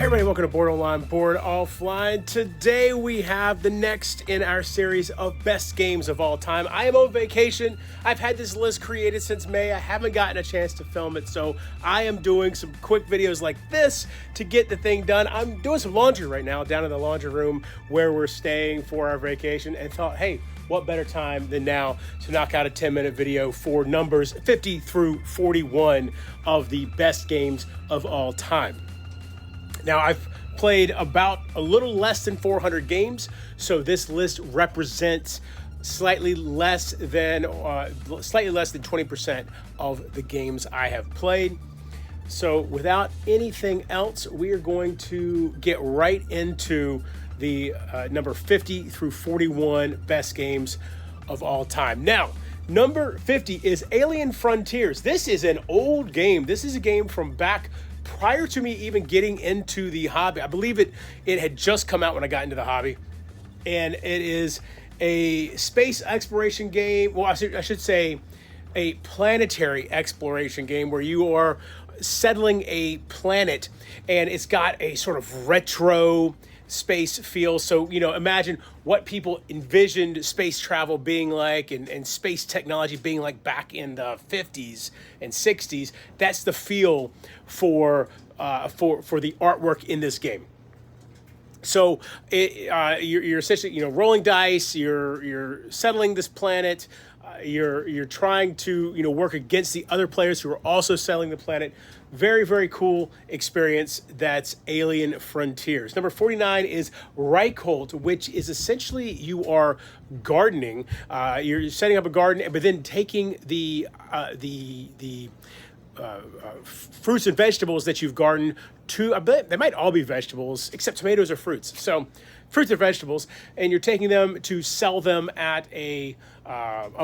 Everybody, welcome to Board Online, Board Offline. Today we have the next in our series of best games of all time. I am on vacation. I've had this list created since May. I haven't gotten a chance to film it, so I am doing some quick videos like this to get the thing done. I'm doing some laundry right now down in the laundry room where we're staying for our vacation, and thought, hey, what better time than now to knock out a 10-minute video for numbers 50 through 41 of the best games of all time. Now, I've played about a little less than 400 games, so this list represents slightly less than 20% of the games I have played. So without anything else, we are going to get right into the number 50 through 41 best games of all time. Now, number 50 is Alien Frontiers. This is an old game. This is a game from back prior to me even getting into the hobby. I believe it had just come out when I got into the hobby. And it is a space exploration game. Well, I should say a planetary exploration game where you are settling a planet, and it's got a sort of retro space feel. So, you know, imagine what people envisioned space travel being like and space technology being like back in the 50s and 60s. That's the feel for the artwork in this game. So you're essentially, you know, rolling dice, you're settling this planet, you're trying to, you know, work against the other players who are also settling the planet. Very, very cool experience. That's Alien Frontiers. Number 49 is Reichholt, which is essentially you are gardening. You're setting up a garden, but then taking the fruits and vegetables that you've gardened to, I bet they might all be vegetables, except tomatoes are fruits. So fruits and vegetables, and you're taking them to sell them at a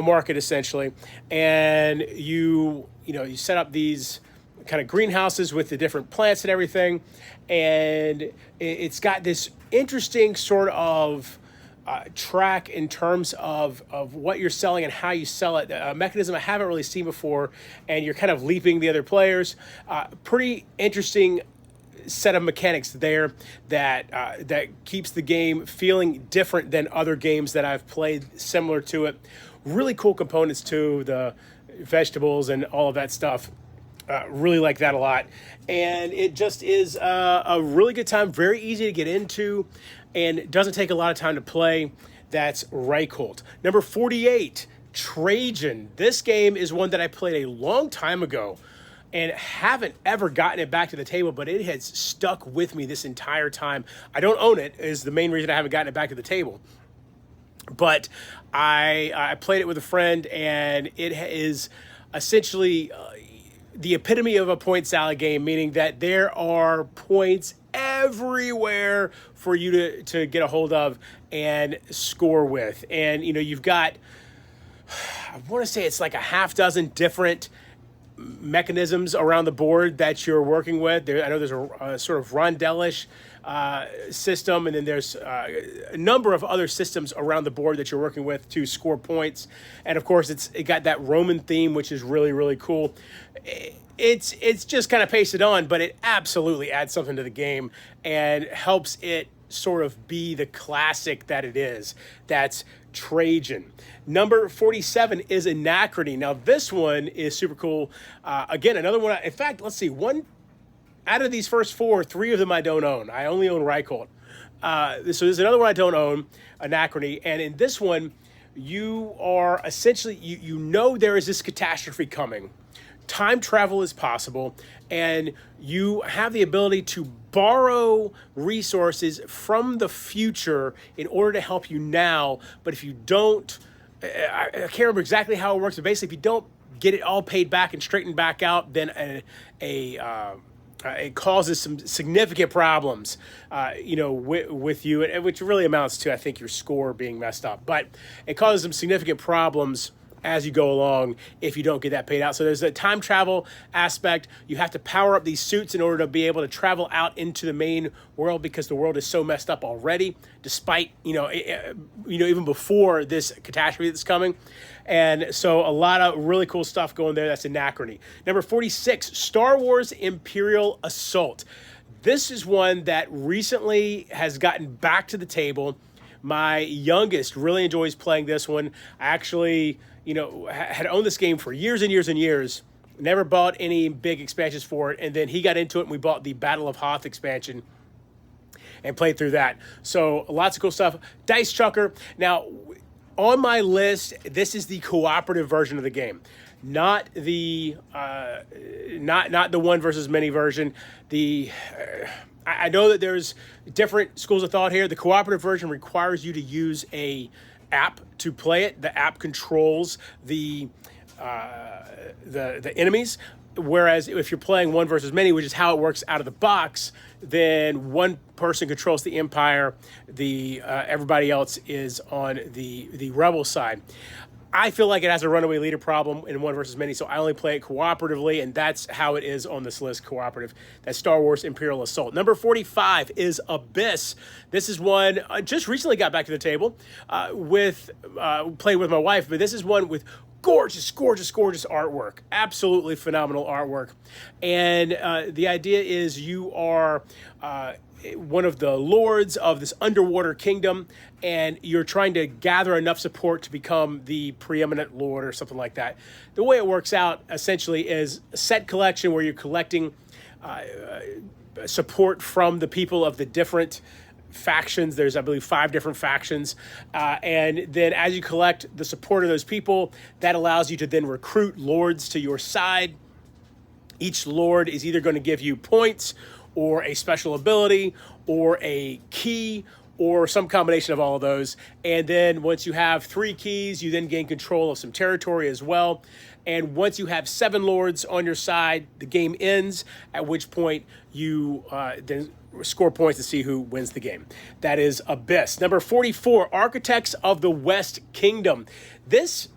market essentially. And you set up these kind of greenhouses with the different plants and everything. And it's got this interesting sort of track in terms of what you're selling and how you sell it. A mechanism I haven't really seen before, and you're kind of leaping the other players. Pretty interesting set of mechanics there that keeps the game feeling different than other games that I've played similar to it. Really cool components to the vegetables and all of that stuff. Really like that a lot. And it just is a really good time, very easy to get into, and it doesn't take a lot of time to play. That's Reichholt. Number 48, Trajan. This game is one that I played a long time ago and haven't ever gotten it back to the table, but it has stuck with me this entire time. I don't own it, is the main reason I haven't gotten it back to the table. But I played it with a friend, and it is essentially the epitome of a point salad game, meaning that there are points everywhere for you to get a hold of and score with. And, you know, you've got, I want to say it's like a half dozen different mechanisms around the board that you're working with. I know there's a sort of rondelish system, and then there's a number of other systems around the board that you're working with to score points. And of course, it got that Roman theme, which is really, really cool. It's just kind of pasted on, but it absolutely adds something to the game and helps it sort of be the classic that it is. That's Trajan. Number 47 is Anachrony. Now, this one is super cool. Again, another one. In fact, let's see. One out of these first four, three of them I don't own. I only own Reichholt. So there's another one I don't own, Anachrony. And in this one, you are essentially, you know there is this catastrophe coming. Time travel is possible, and you have the ability to borrow resources from the future in order to help you now. But if you don't, I can't remember exactly how it works, but basically if you don't get it all paid back and straightened back out, then it causes some significant problems, with you, which really amounts to, I think, your score being messed up. But it causes some significant problems as you go along if you don't get that paid out. So there's a time travel aspect. You have to power up these suits in order to be able to travel out into the main world because the world is so messed up already, despite, even before this catastrophe that's coming. And so a lot of really cool stuff going there. That's Anachrony. Number 46, Star Wars Imperial Assault. This is one that recently has gotten back to the table. My youngest really enjoys playing this one. I actually, had owned this game for years and years and years. Never bought any big expansions for it. And then he got into it and we bought the Battle of Hoth expansion and played through that. So lots of cool stuff. Dice Chucker. Now, on my list, this is the cooperative version of the game. Not the not the one versus many version. I know that there's different schools of thought here. The cooperative version requires you to use a app to play it. The app controls the enemies. Whereas if you're playing one versus many, which is how it works out of the box, then one person controls the Empire. Everybody else is on the Rebel side. I feel like it has a runaway leader problem in one versus many, so I only play it cooperatively, and that's how it is on this list, cooperative. That's Star Wars Imperial Assault. Number 45 is Abyss. This is one I just recently got back to the table playing with my wife, but this is one with gorgeous artwork. Absolutely phenomenal artwork. And the idea is you are one of the lords of this underwater kingdom, and you're trying to gather enough support to become the preeminent lord or something like that. The way it works out essentially is a set collection where you're collecting support from the people of the different factions. There's, I believe, 5 different factions. And then as you collect the support of those people, that allows you to then recruit lords to your side. Each lord is either going to give you points or a special ability or a key or some combination of all of those. And then once you have 3 keys, you then gain control of some territory as well. And once you have 7 lords on your side, the game ends, at which point you then score points to see who wins the game. That is Abyss. Number 44, Architects of the West Kingdom. This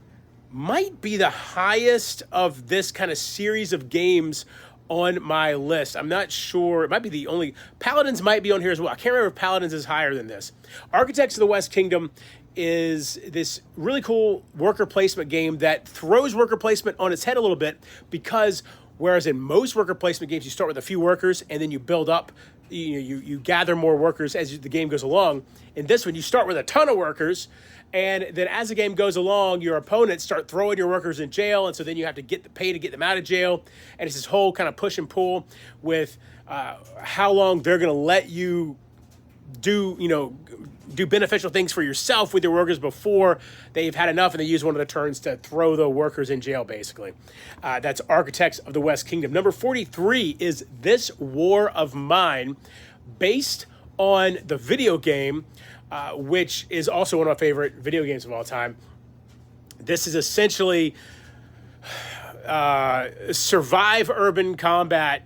might be the highest of this kind of series of games on my list. I'm not sure. It might be the only. Paladins might be on here as well. I can't remember if Paladins is higher than this. Architects of the West Kingdom is this really cool worker placement game that throws worker placement on its head a little bit, because whereas in most worker placement games you start with a few workers and then you build up, you gather more workers as the game goes along. In this one, you start with a ton of workers, and then as the game goes along, your opponents start throwing your workers in jail, and so then you have to pay to get them out of jail. And it's this whole kind of push and pull with how long they're going to let you do beneficial things for yourself with your workers before they've had enough and they use one of the turns to throw the workers in jail, basically. That's Architects of the West Kingdom. Number 43 is This War of Mine, based on the video game, which is also one of my favorite video games of all time. This is essentially survive urban combat,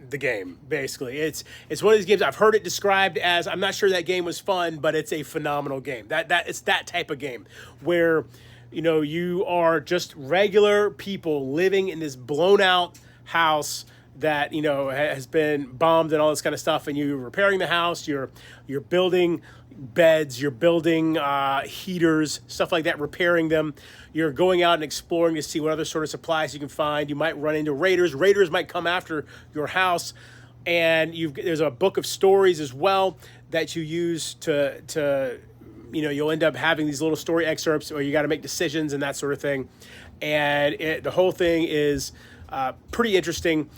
the game, basically. It's one of these games, I've heard it described as, I'm not sure that game was fun, but it's a phenomenal game. It's that type of game where, you are just regular people living in this blown out house that has been bombed and all this kind of stuff, and you're repairing the house, you're building beds, you're building heaters, stuff like that, repairing them. You're going out and exploring to see what other sort of supplies you can find. You might run into raiders. Raiders might come after your house, and there's a book of stories as well that you use to you'll end up having these little story excerpts where you got to make decisions and that sort of thing. And the whole thing is pretty interesting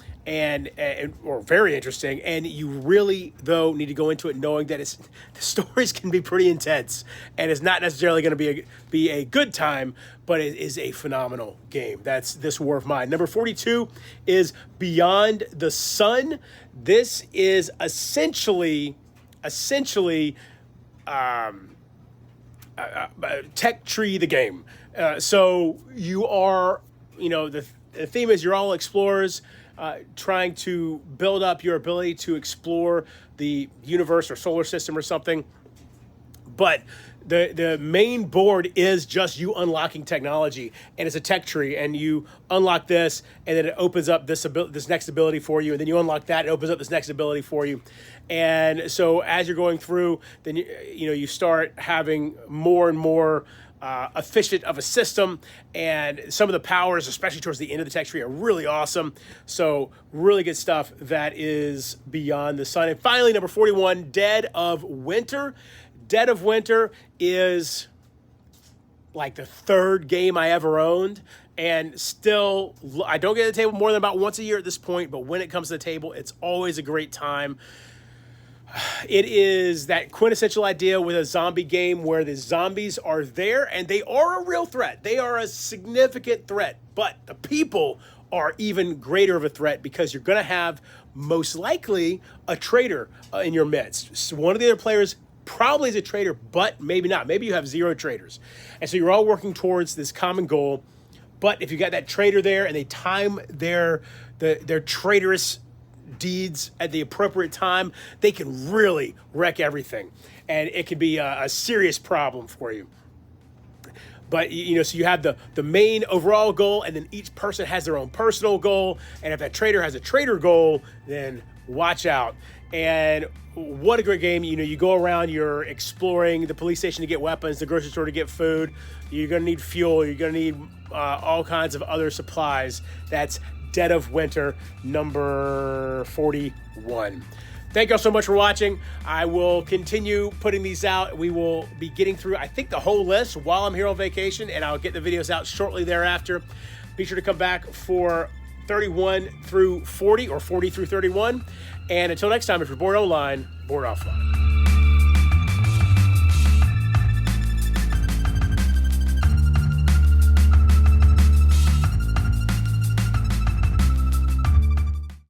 or very interesting, and you really, though, need to go into it knowing that the stories can be pretty intense, and it's not necessarily going to be a good time, but it is a phenomenal game. That's This War of Mine. Number 42 is Beyond the Sun. This is essentially Tech Tree the game. So you are, the theme is you're all explorers, trying to build up your ability to explore the universe or solar system or something. But the main board is just you unlocking technology, and it's a tech tree, and you unlock this, and then it opens up this next ability for you, and then you unlock that, it opens up this next ability for you. And so as you're going through, then you start having more and more efficient of a system, and some of the powers, especially towards the end of the tech tree, are really awesome. So really good stuff that is Beyond the Sun. And finally, number 41, Dead of Winter. Dead of Winter is like the third game I ever owned, and still, I don't get to the table more than about once a year at this point, but when it comes to the table, it's always a great time. It is that quintessential idea with a zombie game where the zombies are there, and they are a real threat. They are a significant threat, but the people are even greater of a threat, because you're going to have, most likely, a traitor in your midst. So one of the other players probably is a traitor, but maybe not. Maybe you have 0 traitors. And so you're all working towards this common goal. But if you got that traitor there and they time their traitorous deeds at the appropriate time, they can really wreck everything. And it can be a serious problem for you. But, so you have the main overall goal, and then each person has their own personal goal. And if that traitor has a traitor goal, then watch out. And what a great game. You go around, you're exploring the police station to get weapons, the grocery store to get food. You're going to need fuel. You're going to need all kinds of other supplies. That's Dead of Winter, number 41. Thank you all so much for watching. I will continue putting these out. We will be getting through, I think, the whole list while I'm here on vacation, and I'll get the videos out shortly thereafter. Be sure to come back for 31 through 40 or 40 through 31. And until next time, if you're bored online, bored offline.